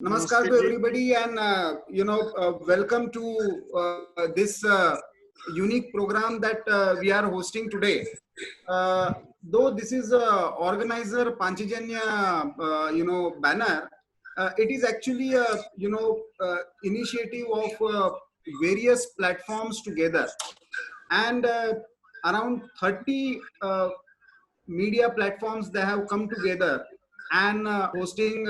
Namaskar Namaste to ji. everybody, and welcome to this unique program that we are hosting today. Though this is organizer Panchajanya, banner, it is actually a initiative of various platforms together, and around 30 media platforms they have come together and hosting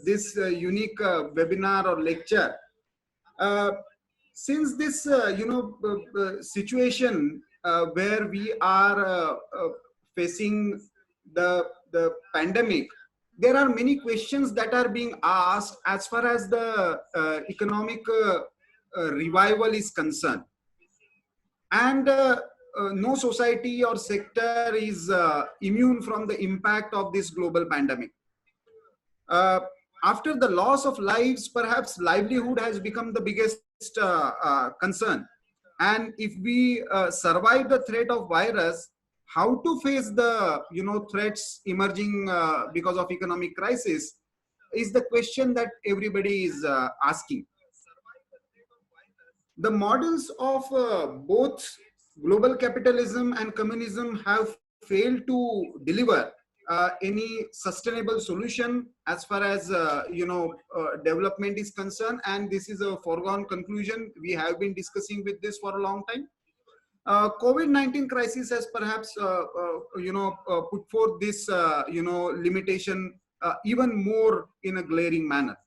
this unique webinar or lecture. Uh, since this situation where we are facing the pandemic, there are many questions that are being asked as far as the economic revival is concerned, and no society or sector is immune from the impact of this global pandemic. Uh, After the loss of lives, perhaps livelihood has become the biggest concern. And if we survive the threat of virus, how to face the threats emerging because of economic crisis is the question that everybody is asking. The models of both global capitalism and communism have failed to deliver any sustainable solution as far as development is concerned, and this is a foregone conclusion. We have been discussing with this for a long time. COVID-19 crisis has perhaps put forth this limitation even more in a glaring manner.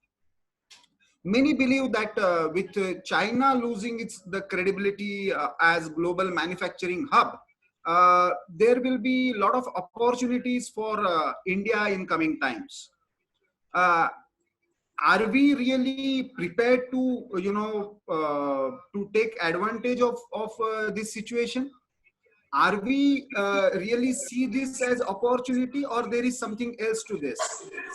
Many believe that with China losing its the credibility as global manufacturing hub, there will be a lot of opportunities for India in coming times. Uh, are we really prepared to to take advantage of this situation? Are we really see this as opportunity, or there is something else to this?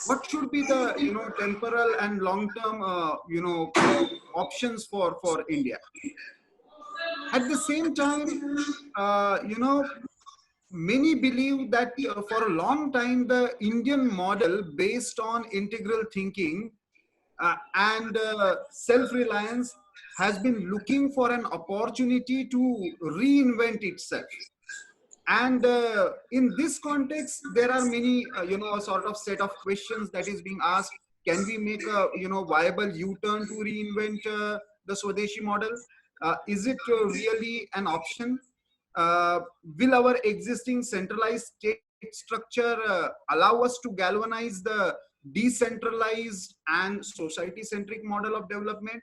What should be the temporal and long term options for India? At the same time, many believe that for a long time the Indian model based on integral thinking and self-reliance has been looking for an opportunity to reinvent itself. And in this context, there are many sort of set of questions that is being asked. Can we make a viable U-turn to reinvent the Swadeshi model? Is it really an option? Will our existing centralized state structure allow us to galvanize the decentralized and society centric model of development?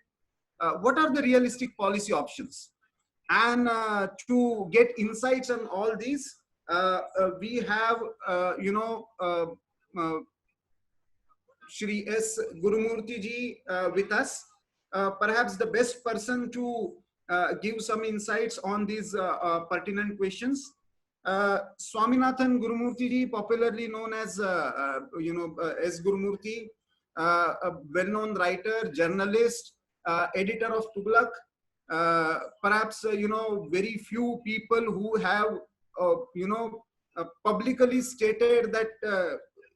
What are the realistic policy options? And to get insights on all these, we have uh, Shri S. Gurumurthy ji with us. Perhaps the best person to give some insights on these pertinent questions. Swaminathan Gurumurthy ji, popularly known as S. Gurumurthy, a well-known writer, journalist, editor of Tughlaq. Perhaps very few people who have publicly stated that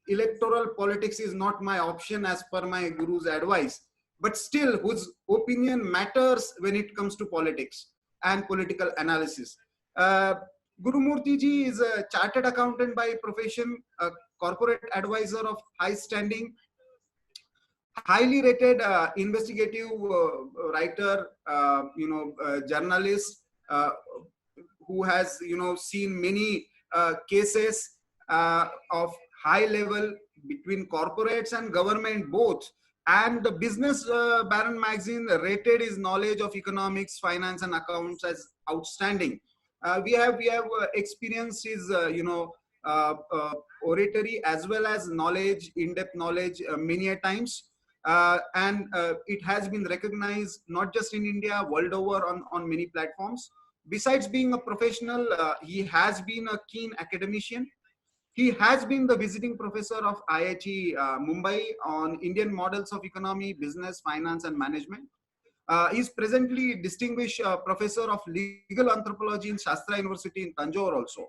electoral politics is not my option as per my guru's advice, but still whose opinion matters when it comes to politics and political analysis. uh, Gurumurthy ji is a chartered accountant by profession, a corporate advisor of high standing, highly rated investigative writer, journalist, who has seen many cases of high level between corporates and government both. And the Business Baron magazine rated his knowledge of economics, finance, and accounts as outstanding. We have experienced his oratory as well as knowledge, in-depth knowledge, many a times. And it has been recognized not just in India, world over on many platforms. Besides being a professional, he has been a keen academician. He has been the visiting professor of IIT Mumbai on Indian models of economy, business, finance, and management. He is presently distinguished professor of legal anthropology in Shastra University in Tanjore also.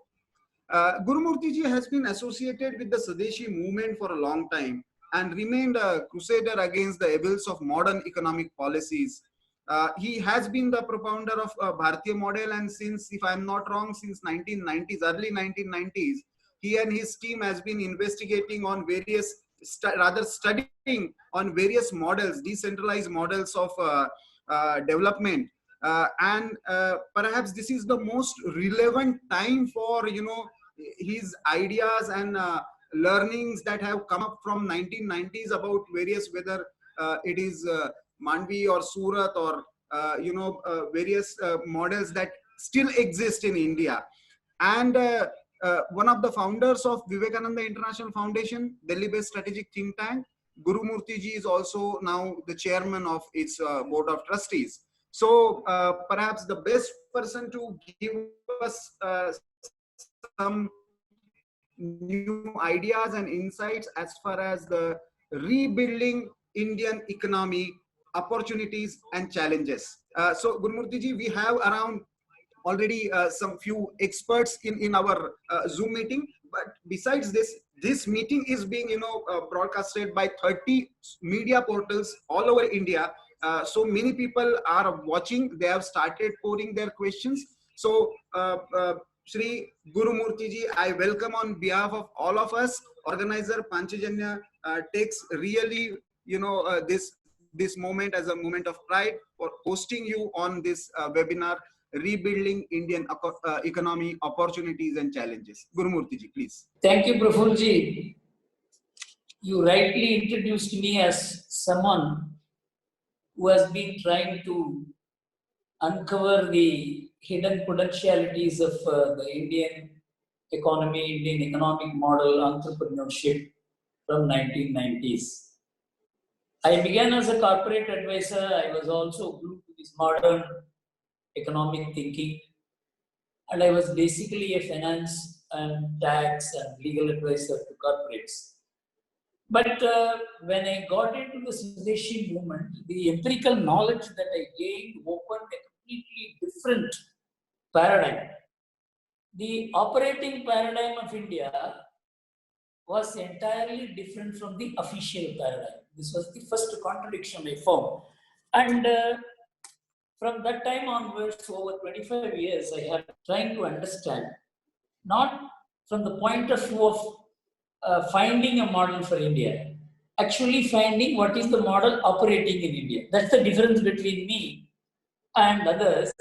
Gurumurthy ji has been associated with the Swadeshi movement for a long time, and remained a crusader against the evils of modern economic policies. He has been the propounder of Bharatiya model, and since, if I'm not wrong, since 1990s, early 1990s, he and his team has been investigating on various, rather studying on various models, decentralized models of development. And perhaps this is the most relevant time for, his ideas and learnings that have come up from 1990s about various, whether it is Mandvi or Surat or various models that still exist in India. And one of the founders of Vivekananda International Foundation, Delhi-based strategic think tank, Guru Murthy ji, is also now the chairman of its board of trustees. So perhaps the best person to give us some new ideas and insights as far as the rebuilding Indian economy, opportunities and challenges. So Gurumurthy ji, we have around already some few experts in our Zoom meeting. But besides this, this meeting is being broadcasted by 30 media portals all over India. So many people are watching. They have started pouring their questions. So Shri Guru Murthy ji, I welcome on behalf of all of us. Organizer Panchajanya takes really this moment as a moment of pride for hosting you on this webinar, Rebuilding Indian Economy, Opportunities and Challenges. Guru Murthy ji, please. Thank you, Praful ji. You rightly introduced me as someone who has been trying to uncover the hidden potentialities of the Indian economy, Indian economic model, entrepreneurship from 1990s. I began as a corporate advisor. I was also glued to this modern economic thinking, and I was basically a finance and tax and legal advisor to corporates. But when I got into the Swadeshi movement, the empirical knowledge that I gained opened a completely different paradigm. The operating paradigm of India was entirely different from the official paradigm. This was the first contradiction I found. And from that time onwards, over 25 years, I have been trying to understand, not from the point of view of finding a model for India, actually finding what is the model operating in India. That's the difference between me and others,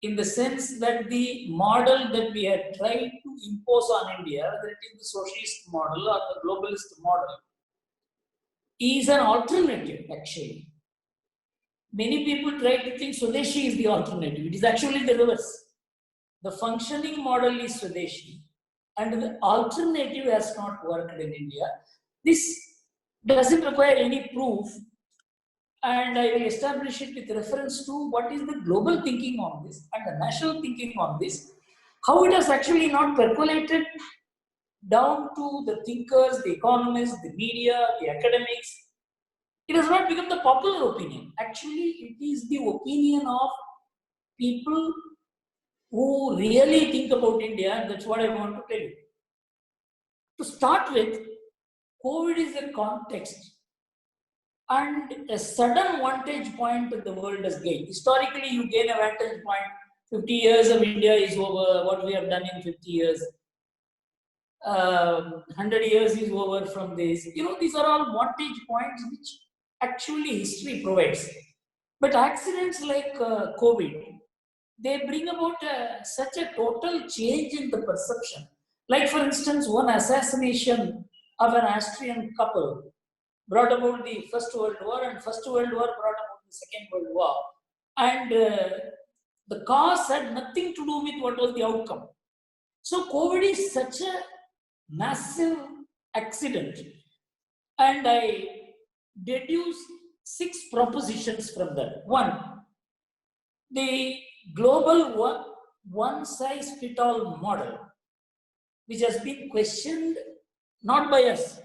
in the sense that the model that we had tried to impose on India, whether it is the socialist model or the globalist model, is an alternative actually. Many people try to think Swadeshi is the alternative. It is actually the reverse. The functioning model is Swadeshi, and the alternative has not worked in India. This doesn't require any proof, and I will establish it with reference to what is the global thinking on this and the national thinking on this, how it has actually not percolated down to the thinkers, the economists, the media, the academics. It has not become the popular opinion. Actually, it is the opinion of people who really think about India, and that's what I want to tell you. To start with, COVID is a context and a sudden vantage point that the world has gained. Historically, you gain a vantage point. 50 years of India is over, what we have done in 50 years. 100 years is over from this. These are all vantage points which actually history provides. But accidents like COVID, they bring about such a total change in the perception. Like, for instance, one assassination of an Austrian couple brought about the First World War, and First World War brought about the Second World War. And the cause had nothing to do with what was the outcome. So COVID is such a massive accident. And I deduce 6 propositions from that. One, the global one-size-fits-all model, which has been questioned not by us,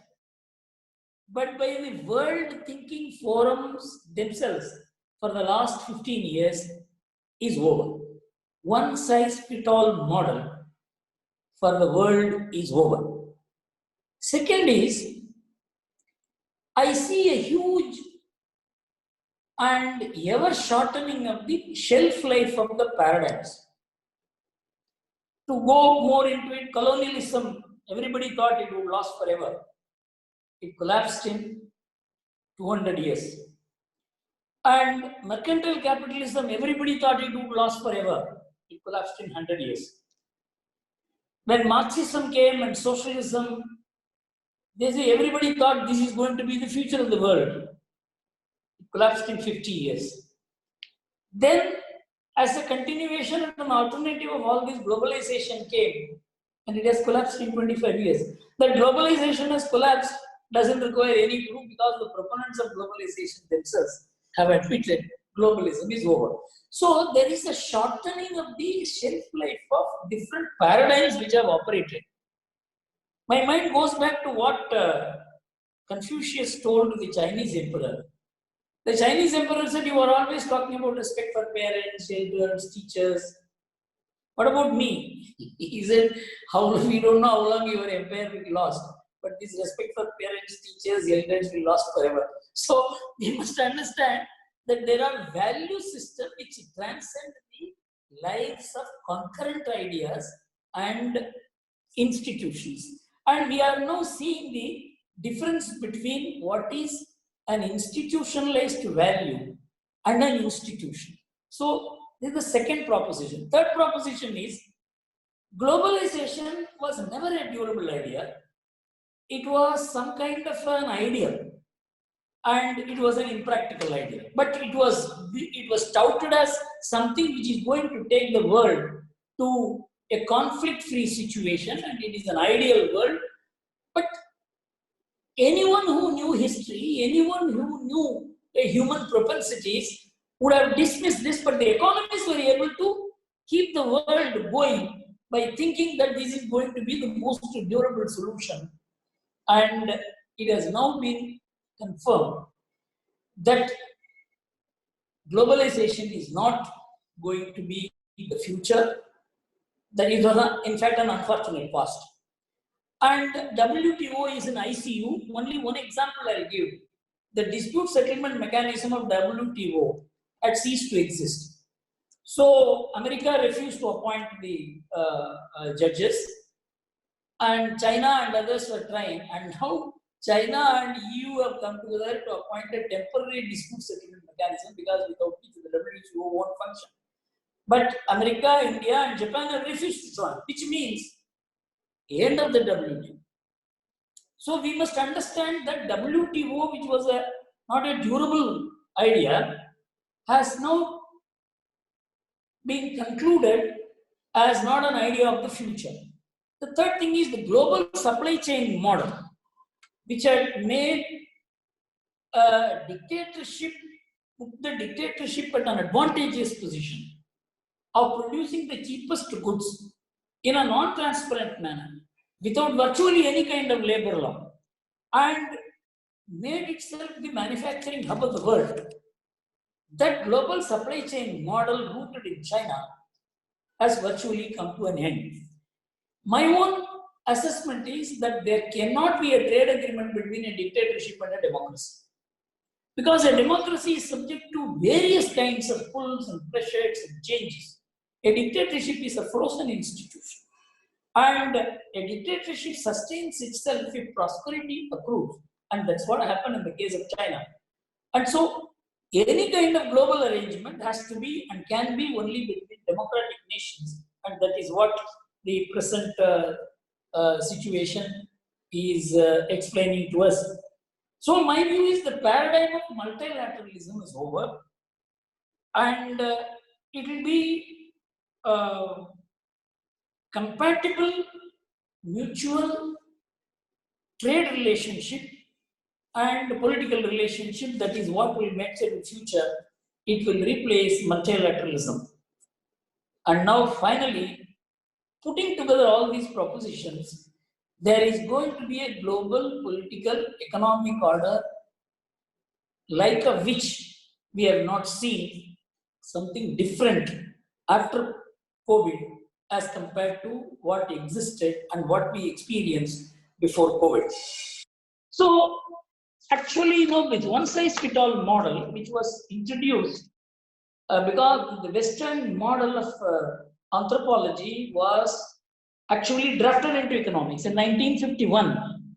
but by the world thinking forums themselves for the last 15 years, is over. One-size-fits-all model for the world is over. Second is, I see a huge and ever shortening of the shelf life of the paradigms. To go more into it, colonialism, everybody thought it would last forever. It collapsed in 200 years. And mercantile capitalism, everybody thought it would last forever. It collapsed in 100 years. When Marxism came and socialism, they say everybody thought this is going to be the future of the world. It collapsed in 50 years. Then, as a continuation and an alternative of all this, globalization came and it has collapsed in 25 years. That globalization has collapsed doesn't require any proof because the proponents of globalization themselves have admitted globalism is over. So there is a shortening of the shelf life of different paradigms which have operated. My mind goes back to what Confucius told the Chinese emperor. The Chinese emperor said, you are always talking about respect for parents, elders, teachers. What about me? He said, we don't know how long your empire will last, but this respect for parents, teachers, elders will last forever. So we must understand that there are value systems which transcend the lives of concurrent ideas and institutions. And we are now seeing the difference between what is an institutionalized value and an institution. So this is the second proposition. Third proposition is globalization was never a durable idea. It was some kind of an ideal, and it was an impractical idea. But it was touted as something which is going to take the world to a conflict-free situation, and it is an ideal world. But anyone who knew history, anyone who knew the human propensities would have dismissed this, but the economists were able to keep the world going by thinking that this is going to be the most durable solution. And it has now been confirmed that globalization is not going to be the future. That is, in fact, an unfortunate past. And WTO is an ICU. Only one example I'll give. The dispute settlement mechanism of WTO had ceased to exist. So America refused to appoint the judges, and China and others were trying. And now China and EU have come together to appoint a temporary dispute settlement mechanism, because without which the WTO won't function. But America, India, and Japan have refused to join, which means end of the WTO. So we must understand that WTO, which was not a durable idea, has now been concluded as not an idea of the future. The third thing is the global supply chain model, which had made put the dictatorship at an advantageous position of producing the cheapest goods in a non-transparent manner, without virtually any kind of labor law, and made itself the manufacturing hub of the world. That global supply chain model rooted in China has virtually come to an end. My own assessment is that there cannot be a trade agreement between a dictatorship and a democracy. Because a democracy is subject to various kinds of pulls and pressures and changes. A dictatorship is a frozen institution. And a dictatorship sustains itself if prosperity accrues. And that's what happened in the case of China. And so, any kind of global arrangement has to be and can be only between democratic nations. And that is what the present situation is explaining to us. So, my view is the paradigm of multilateralism is over. And it will be compatible, mutual trade relationship and political relationship. That is what will make it in future. It will replace multilateralism. And now finally, putting together all these propositions, there is going to be a global political economic order like of which we have not seen, something different after COVID as compared to what existed and what we experienced before COVID. So Actually, with one size fit all model, which was introduced because the Western model of anthropology was actually drafted into economics in 1951.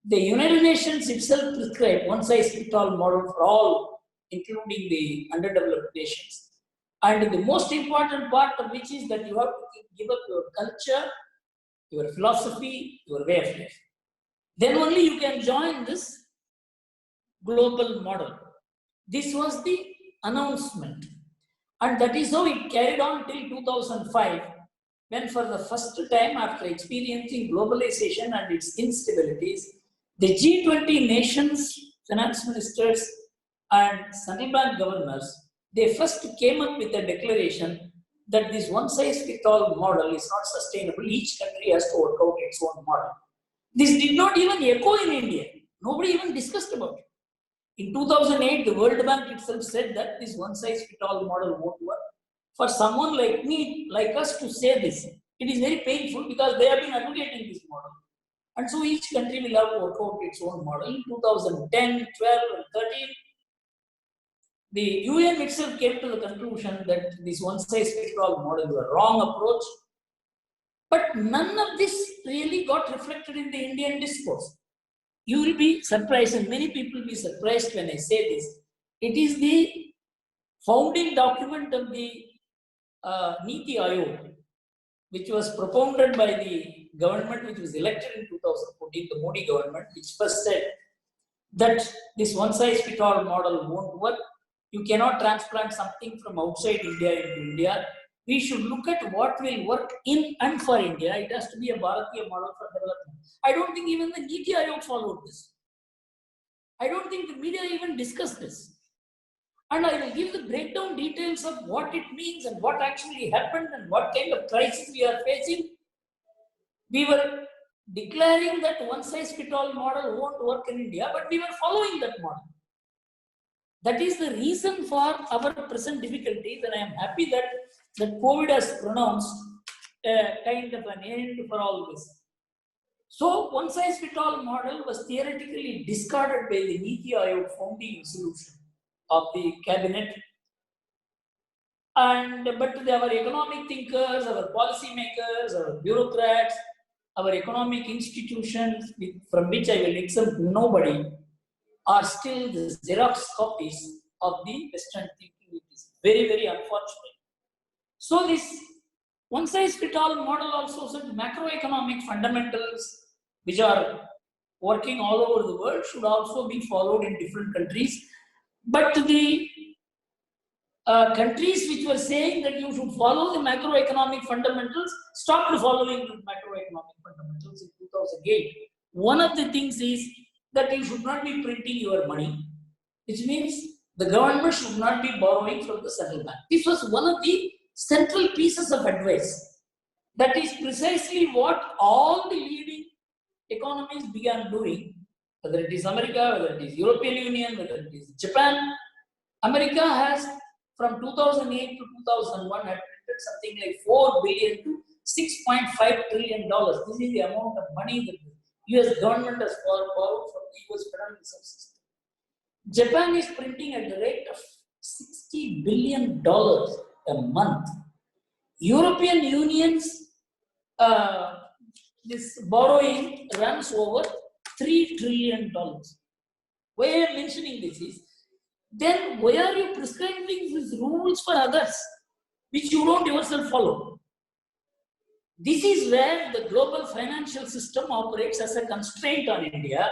The United Nations itself prescribed one size fit all model for all, including the underdeveloped nations. And the most important part of which is that you have to give up your culture, your philosophy, your way of life. Then only you can join this global model. This was the announcement. And that is how it carried on till 2005, when for the first time after experiencing globalization and its instabilities, the G20 nations, finance ministers and central bank governors, they first came up with a declaration that this one size fits all model is not sustainable. Each country has to work out its own model. This did not even echo in India. Nobody even discussed about it. In 2008, the World Bank itself said that this one size fits all model won't work. For someone like me, like us to say this, it is very painful because they have been advocating this model. And so each country will have to work out its own model. In 2010, 12, and 13, the UN itself came to the conclusion that this one size fits all model is a wrong approach. But none of this really got reflected in the Indian discourse. You will be surprised, and many people will be surprised when I say this. It is the founding document of the Niti Aayog, which was propounded by the government which was elected in 2014, the Modi government, which first said that this one size fits all model won't work. You cannot transplant something from outside India into India. We should look at what will work in and for India. It has to be a Bharatiya model for development. I don't think even the Niti Aayog followed this. I don't think the media even discussed this. And I will give the breakdown details of what it means and what actually happened and what kind of crisis we are facing. We were declaring that one size fits all model won't work in India, but we were following that model. That is the reason for our present difficulties, and I am happy that COVID has pronounced kind of an end for all this. So, one size fits all model was theoretically discarded by the Niti Aayog founding resolution of the cabinet. But our economic thinkers, our policy makers, our bureaucrats, our economic institutions, from which I will exempt nobody, are still the Xerox copies of the Western thinking, which is very, very unfortunate. So this one size fits all model also said macroeconomic fundamentals, which are working all over the world, should also be followed in different countries. But the countries which were saying that you should follow the macroeconomic fundamentals stopped following the macroeconomic fundamentals in 2008. One of the things is that you should not be printing your money, which means the government should not be borrowing from the central bank. This was one of the central pieces of advice. That is precisely what all the leading economies began doing, whether it is America, whether it is European Union, whether it is Japan. America has, from 2008 to 2001, had printed something like $4 billion to $6.5 trillion. This is the amount of money that the US government has borrowed from the US Federal Reserve System. Japan is printing at the rate of $60 billion a month. European Union's this borrowing runs over $3 trillion. Why I am mentioning this is, then why are you prescribing these rules for others, which you don't yourself follow? This is where the global financial system operates as a constraint on India,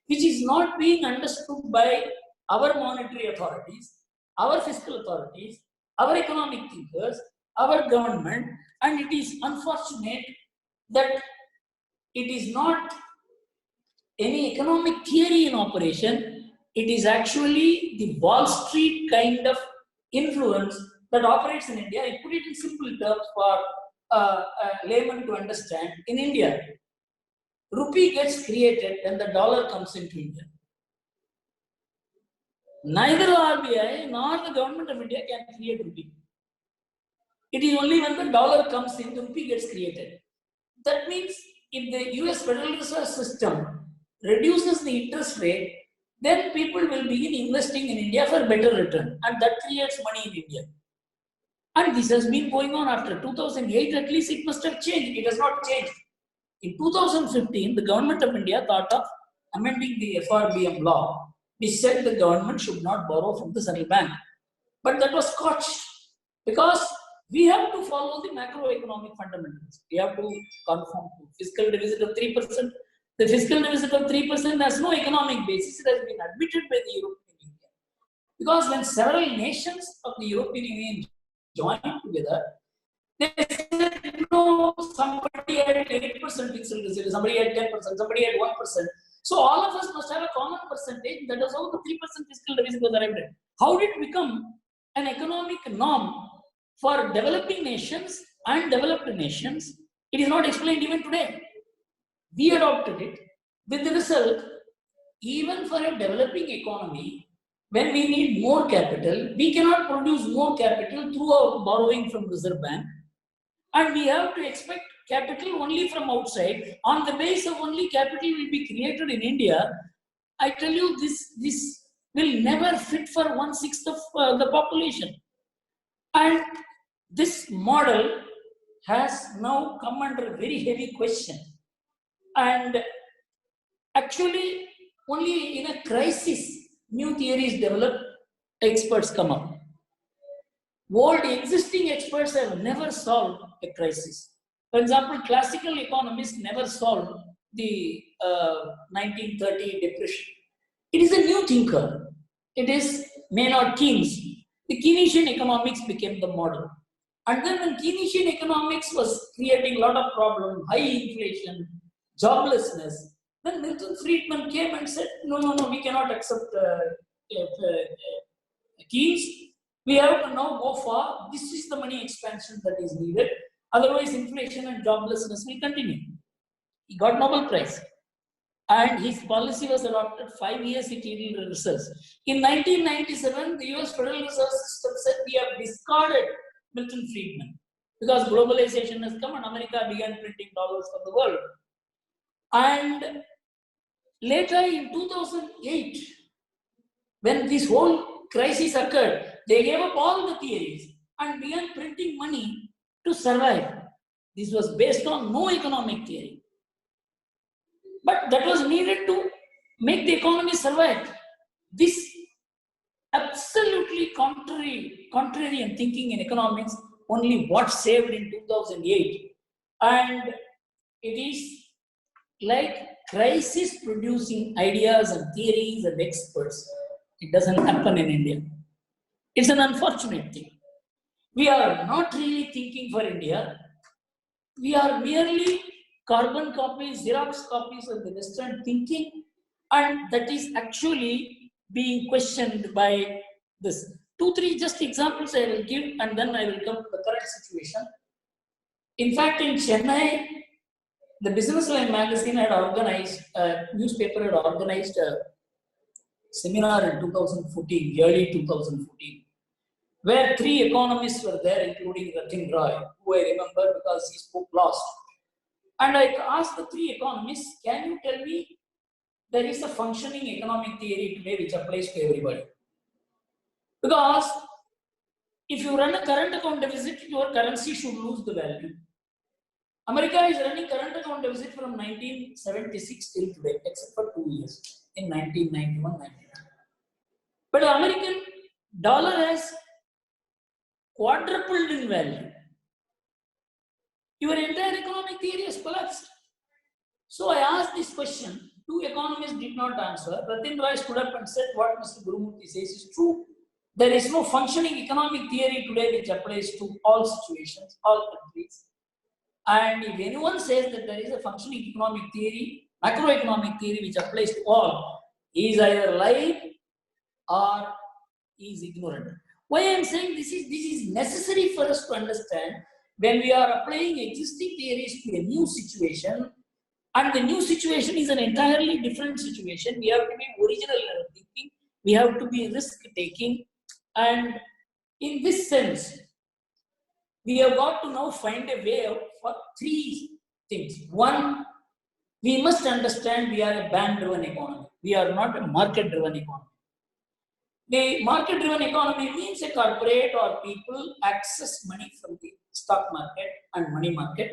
which is not being understood by our monetary authorities, our fiscal authorities, our economic thinkers, our government, and it is unfortunate that it is not any economic theory in operation. It is actually the Wall Street kind of influence that operates in India. I put it in simple terms for a layman to understand. In India, rupee gets created when the dollar comes into India. Neither RBI nor the government of India can create rupee. It is only when the dollar comes in, the rupee gets created. That means if the US Federal Reserve System reduces the interest rate, then people will begin investing in India for better return, and that creates money in India. And this has been going on after 2008, at least it must have changed. It has not changed. In 2015, the government of India thought of amending the FRBM law, which said the government should not borrow from the central bank. But that was scotched because we have to follow the macroeconomic fundamentals. We have to conform to fiscal deficit of 3%. The fiscal deficit of 3% has no economic basis. It has been admitted by the European Union. Because when several nations of the European Union joined together, they said, no, somebody had 8% fiscal deficit, somebody had 10%, somebody had 1%. So all of us must have a common percentage. That is how the 3% fiscal deficit was arrived at. How did it become an economic norm for developing nations and developed nations? It is not explained even today. We adopted it with the result, even for a developing economy, when we need more capital, we cannot produce more capital through our borrowing from Reserve Bank. And we have to expect capital only from outside. On the basis of only capital will be created in India. I tell you, this will never fit for 1/6 of the population. And this model has now come under very heavy question. And actually, only in a crisis, new theories develop, experts come up. Old existing experts have never solved a crisis. For example, classical economists never solved the 1930 depression. It is a new thinker. It is Maynard Keynes. The Keynesian economics became the model. And then when Keynesian economics was creating a lot of problems, high inflation, joblessness, then Milton Friedman came and said, no, we cannot accept Keynes. We have to now go for, this is the money expansion that is needed. Otherwise, inflation and joblessness will continue. He got Nobel Prize. And his policy was adopted. 5 years it yielded results. In 1997, the US Federal Reserve System said we have discarded Milton Friedman because globalization has come and America began printing dollars for the world. And later in 2008, when this whole crisis occurred, they gave up all the theories and began printing money to survive. This was based on no economic theory. But that was needed to make the economy survive. This absolutely contrarian thinking in economics only what saved in 2008. And it is like crisis producing ideas and theories and experts. It doesn't happen in India. It's an unfortunate thing. We are not really thinking for India. We are merely carbon copies, Xerox copies of the Western thinking, and that is actually being questioned by this. 2-3 just examples I will give, and then I will come to the current situation. In fact, in Chennai, the Business Line magazine had organized, newspaper had organized a seminar in 2014, early 2014, where 3 economists were there, including Ratin Roy, who I remember because he spoke last. And I asked the 3 economists, can you tell me there is a functioning economic theory today which applies to everybody? Because if you run a current account deficit, your currency should lose the value. America is running current account deficit from 1976 till today, except for 2 years, in 1991-92. But the American dollar has quadrupled in value. Your entire economic theory has collapsed. So I asked this question. 2 economists did not answer. Ratin Roy stood up and said, what Mr. Gurumurthy says is true. There is no functioning economic theory today which applies to all situations, all countries. And if anyone says that there is a functioning economic theory, macroeconomic theory which applies to all, he is either lying or he is ignorant. Why I am saying this is necessary for us to understand when we are applying existing theories to a new situation, and the new situation is an entirely different situation. We have to be original in our thinking, we have to be risk taking, and in this sense, we have got to now find a way out for 3 things. One, We must understand we are a bank-driven economy. We are not a market-driven economy. The market-driven economy means a corporate or people access money from the stock market and money market.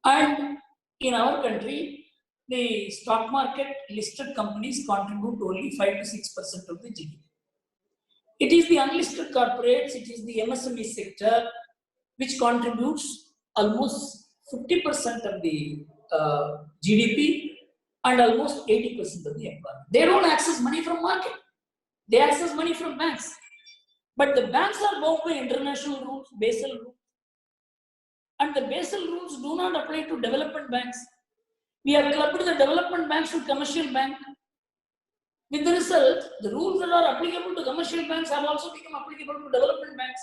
And in our country, the stock market listed companies contribute only 5 to 6% of the GDP. It is the unlisted corporates, it is the MSME sector which contributes almost 50% of the GDP and almost 80% of the employment. They don't access money from market. They access money from banks. But the banks are bound by international rules, Basel rules. And the Basel rules do not apply to development banks. We have clubbed the development banks with commercial bank. With the result, the rules that are applicable to commercial banks have also become applicable to development banks.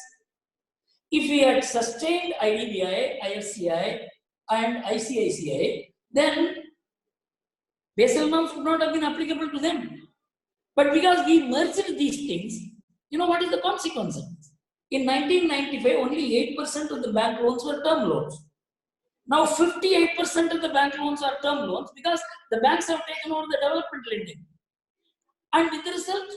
If we had sustained IDBI, IFCI, and ICICI, then Basel norms would not have been applicable to them. But because we merged these things, you know what is the consequence of this? In 1995, only 8% of the bank loans were term loans. Now 58% of the bank loans are term loans because the banks have taken over the development lending. And with the result,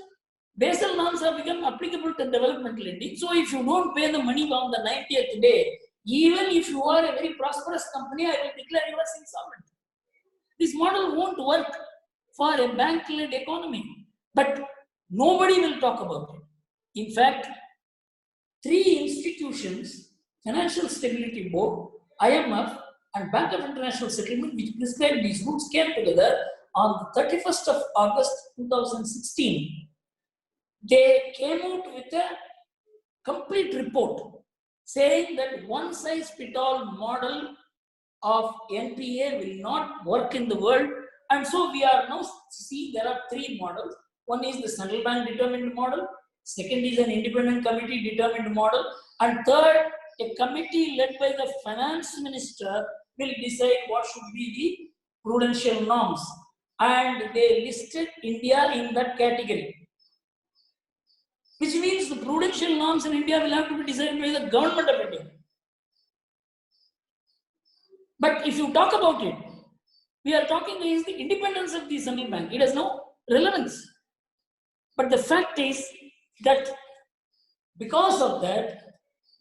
Basel norms have become applicable to development lending. So if you don't pay the money on the 90th day, even if you are a very prosperous company, I will declare you as insolvent. This model won't work for a bank-led economy. But nobody will talk about it. In fact, 3 institutions, Financial Stability Board, IMF, and Bank of International Settlement, which prescribed these rules, came together on the 31st of August 2016. They came out with a complete report saying that one-size-fits-all model of NPA will not work in the world. And so we are now seeing there are 3 models. One is the central bank determined model, second is an independent committee determined model, and third, a committee led by the finance minister will decide what should be the prudential norms. And they listed India in that category. Which means the prudential norms in India will have to be decided by the government of India. But if you talk about it, we are talking against the independence of the central bank. It has no relevance. But the fact is that because of that,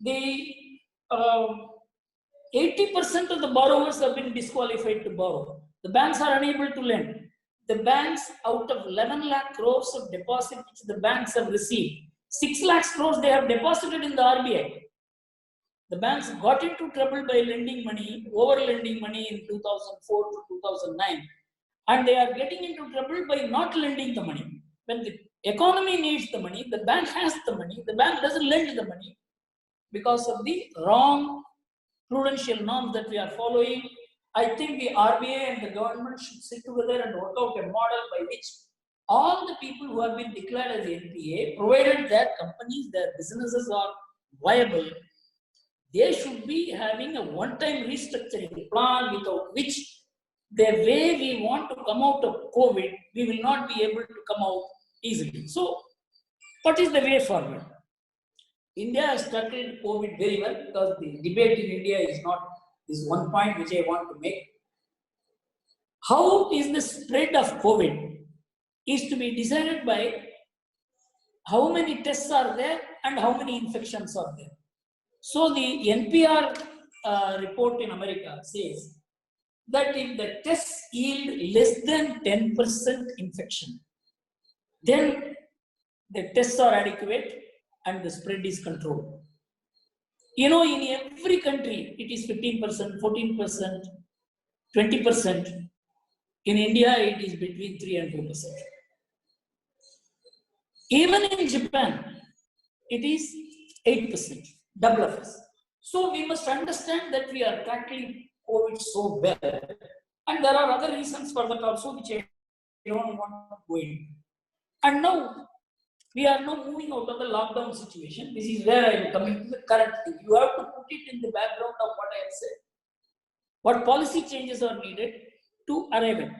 the 80% of the borrowers have been disqualified to borrow. The banks are unable to lend. The banks, out of 11 lakh crores of deposit which the banks have received, 6 lakh crores they have deposited in the RBI. The banks got into trouble by lending money, over lending money in 2004 to 2009. And they are getting into trouble by not lending the money. When the economy needs the money, the bank has the money, the bank doesn't lend the money because of the wrong prudential norms that we are following. I think the RBI and the government should sit together and work out a model by which all the people who have been declared as NPA, provided their companies, their businesses are viable, they should be having a one-time restructuring plan without which the way we want to come out of COVID, we will not be able to come out easily. So, what is the way forward? India has tackled COVID very well because the debate in India is one point which I want to make. How is the spread of COVID is to be decided by how many tests are there and how many infections are there. So the NPR report in America says that if the tests yield less than 10% infection, then the tests are adequate and the spread is controlled. You know, in every country, it is 15%, 14%, 20%. In India, it is between 3 and 4%. Even in Japan, it is 8%, double of us. So we must understand that we are tackling COVID so well. And there are other reasons for that also, which I don't want to go into. And now, we are now moving out of the lockdown situation. This is where I am coming to the current thing. You have to put it in the background of what I have said. What policy changes are needed to arrive at.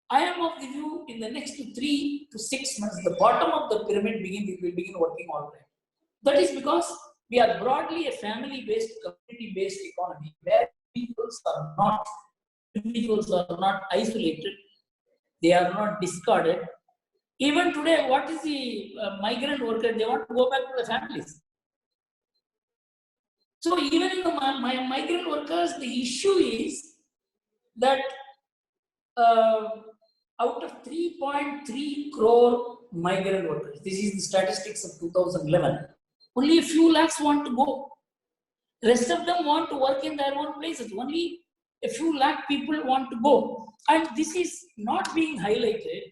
I am of the view in the next 3 to 6 months, the bottom of the pyramid will begin working all right. That is because we are broadly a family-based, community-based economy where people are not individuals are not isolated, they are not discarded. Even today, what is the migrant worker? They want to go back to their families. So even in the migrant workers, the issue is that out of 3.3 crore migrant workers, this is the statistics of 2011, only a few lakhs want to go. Rest of them want to work in their own places. Only a few lakh people want to go. And this is not being highlighted,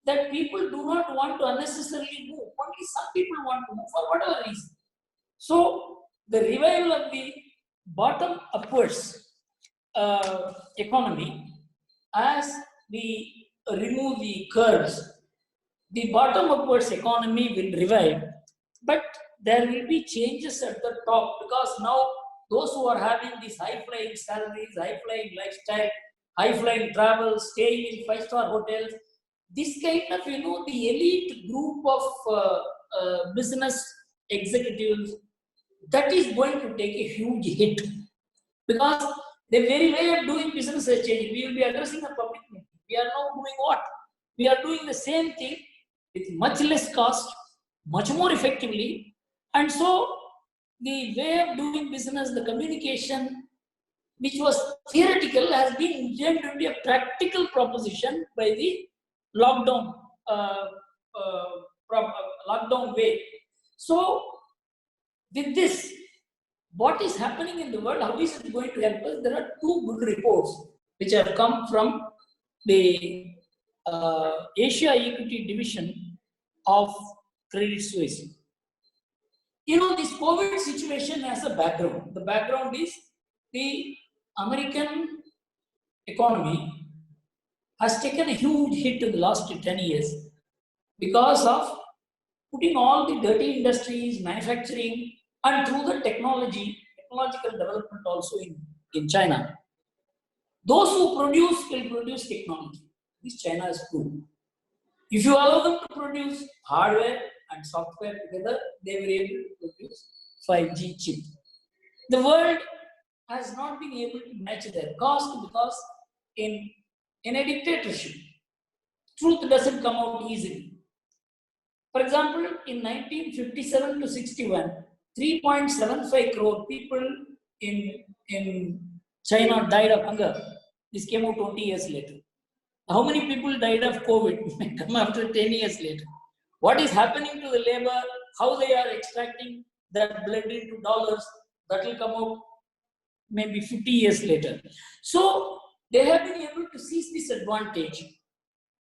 that people do not want to unnecessarily move. Only some people want to move for whatever reason. So the revival of the bottom upwards economy, as we remove the curves, the bottom upwards economy will revive, but there will be changes at the top, because now those who are having these high-flying salaries, high-flying lifestyle, high-flying travel, staying in five-star hotels, this kind of, the elite group of business executives, that is going to take a huge hit, because the very way of doing business has changed. We will be addressing the public meeting. We are now doing what? We are doing the same thing with much less cost, much more effectively. And so the way of doing business, the communication, which was theoretical, has been turned into a practical proposition by the lockdown, lockdown way. So with this, what is happening in the world, how is it going to help us? There are two good reports which have come from the Asia Equity Division of Credit Suisse. This COVID situation has a background. The background is the American economy has taken a huge hit in the last 10 years because of putting all the dirty industries, manufacturing, and through the technological development also in China. Those who produce will produce technology. This China has proved. If you allow them to produce hardware and software together, they were able to produce 5G chip. The world has not been able to match their cost, because in a dictatorship, truth doesn't come out easily. For example, in 1957 to 61, 3.75 crore people in China died of hunger. This came out 20 years later. How many people died of COVID? Come after 10 years later. What is happening to the labor? How they are extracting that blood into dollars? That will come out maybe 50 years later. So they have been able to seize this advantage.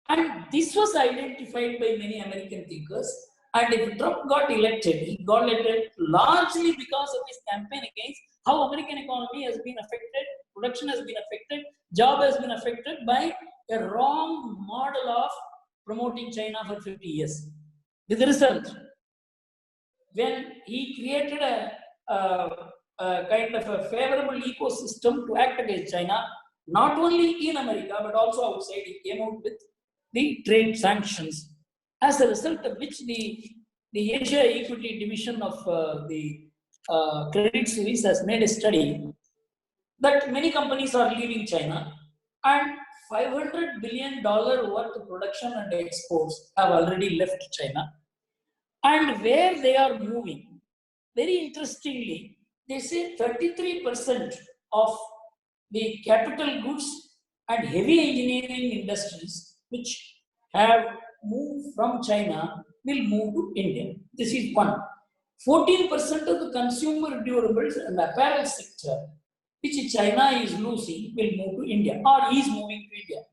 And this was identified by many American thinkers. And if Trump got elected, he got elected largely because of his campaign against how American economy has been affected, production has been affected, job has been affected by a wrong model of promoting China for 50 years. With the result, when he created a kind of a favorable ecosystem to act against China, not only in America, but also outside, he came out with the trade sanctions, as a result of which the Asia Equity Division of the Credit Suisse has made a study that many companies are leaving China, and $500 billion worth of production and exports have already left China. And where they are moving, very interestingly, they say 33% of the capital goods and heavy engineering industries which have moved from China will move to India. This is one. 14% of the consumer durables and apparel sector, which China is losing, will move to India or is moving to India.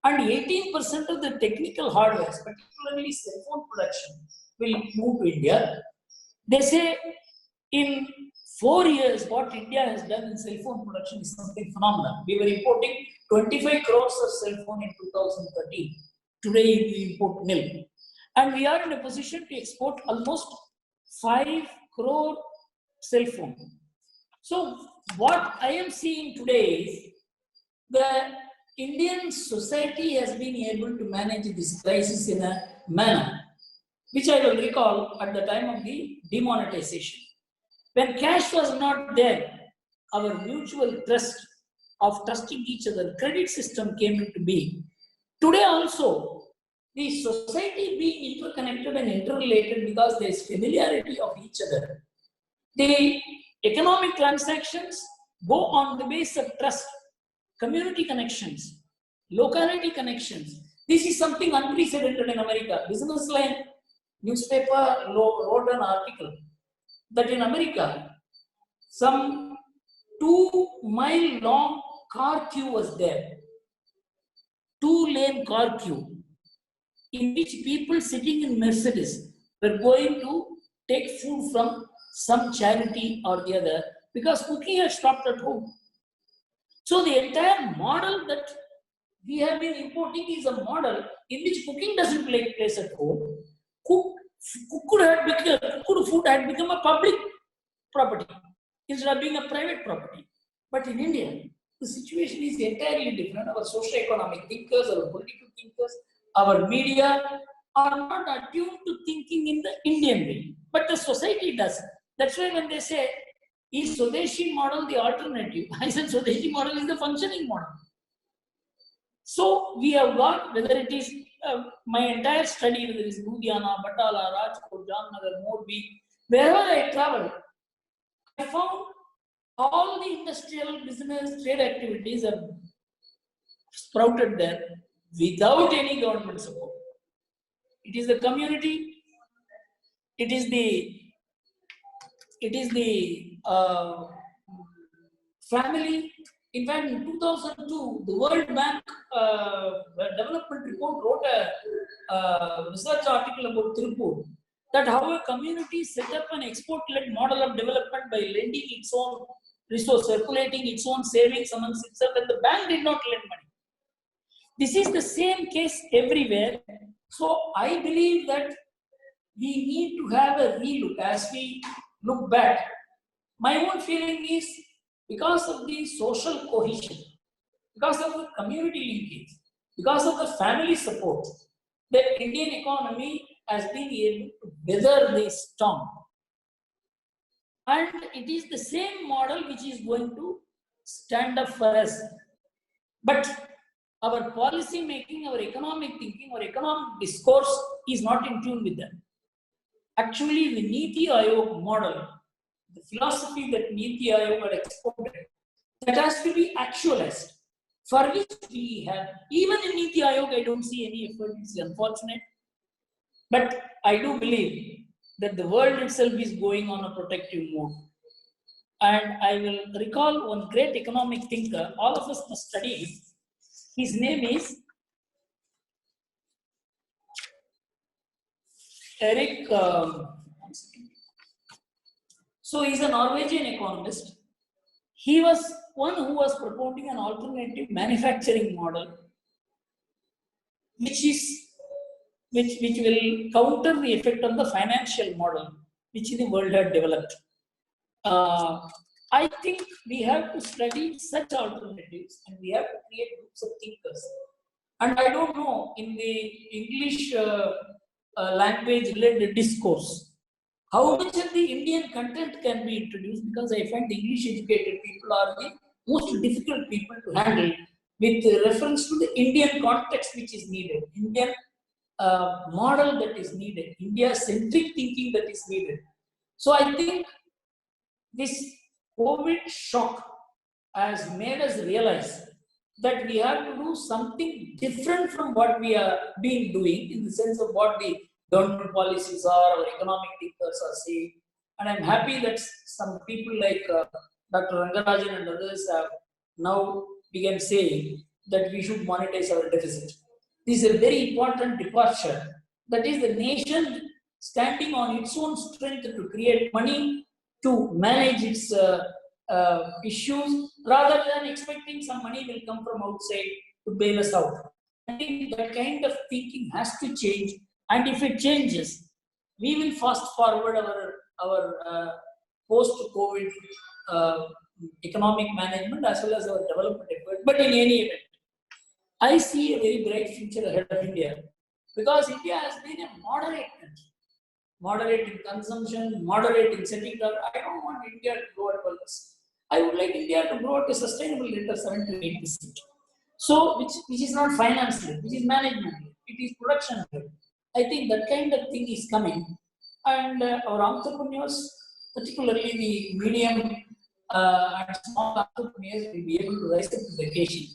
And 18% of the technical hardware, particularly cell phone production, will move to India. They say in 4 years, what India has done in cell phone production is something phenomenal. We were importing 25 crores of cell phone in 2013. Today, we import nil. And we are in a position to export almost 5 crore cell phone. So what I am seeing today is the Indian society has been able to manage this crisis in a manner which I will recall at the time of the demonetization. When cash was not there, our mutual trust of trusting each other, credit system came into being. Today also, the society being interconnected and interrelated because there is familiarity of each other. The economic transactions go on the basis of trust, community connections, locality connections. This is something unprecedented in America. Business Line newspaper wrote an article that in America, some 2-mile long car queue was there. 2-lane car queue in which people sitting in Mercedes were going to take food from some charity or the other because cooking has stopped at home. So the entire model that we have been importing is a model in which cooking doesn't take place at home. Cooked food had become a public property instead of being a private property. But in India, the situation is entirely different. Our socio-economic thinkers, our political thinkers, our media are not attuned to thinking in the Indian way. But the society does. That's why when they say, is Swadeshi model the alternative? I said Swadeshi model is the functioning model. So we have got, whether it is my entire study, whether it is Ludhiana, Batala, Rajkot, Jamnagar, Morbi, wherever I travel, I found all the industrial business trade activities have sprouted there without any government support. It is the community, it is the family. In fact, in 2002, the World Bank Development Report wrote a research article about Tirupur, that how a community set up an export-led model of development by lending its own resource, circulating its own savings amongst itself, and the bank did not lend money. This is the same case everywhere. So I believe that we need to have a relook as we look back. My own feeling is, because of the social cohesion, because of the community linkage, because of the family support, the Indian economy has been able to weather this storm. And it is the same model which is going to stand up for us. But our policy making, our economic thinking, our economic discourse is not in tune with that. Actually, the Niti Aayog model, the philosophy that Niti Aayog had exported, that has to be actualized, for which we have, even in Niti Aayog, I don't see any effort. It's unfortunate. But I do believe that the world itself is going on a protective mode. And I will recall one great economic thinker, all of us must study him. His name is Eric. So he's a Norwegian economist. He was one who was propounding an alternative manufacturing model, which will counter the effect of the financial model which the world had developed. I think we have to study such alternatives, and we have to create groups of thinkers. And I don't know, in the English language related discourse, how much of the Indian content can be introduced, because I find the English educated people are the most difficult people to handle with reference to the Indian context which is needed, Indian model that is needed, India-centric thinking that is needed. So I think this COVID shock has made us realize that we have to do something different from what we are being doing, in the sense of what the government policies are, our economic thinkers are saying. And I'm happy that some people like Dr. Rangarajan and others have now begun saying that we should monetize our deficit. This is a very important departure. That is the nation standing on its own strength to create money, to manage its issues, rather than expecting some money will come from outside to bail us out. I think that kind of thinking has to change, and if it changes, we will fast forward our post-COVID economic management as well as our development effort. But in any event, I see a very bright future ahead of India, because India has been a moderate country. Moderate in consumption, moderate in setting up. I don't want India to grow at 12%. I would like India to grow at a sustainable rate of 7 to 8%. So, which is not finance led, which is management led, it is production led. I think that kind of thing is coming, and our entrepreneurs, particularly the medium and small entrepreneurs, will be able to rise up to the occasion.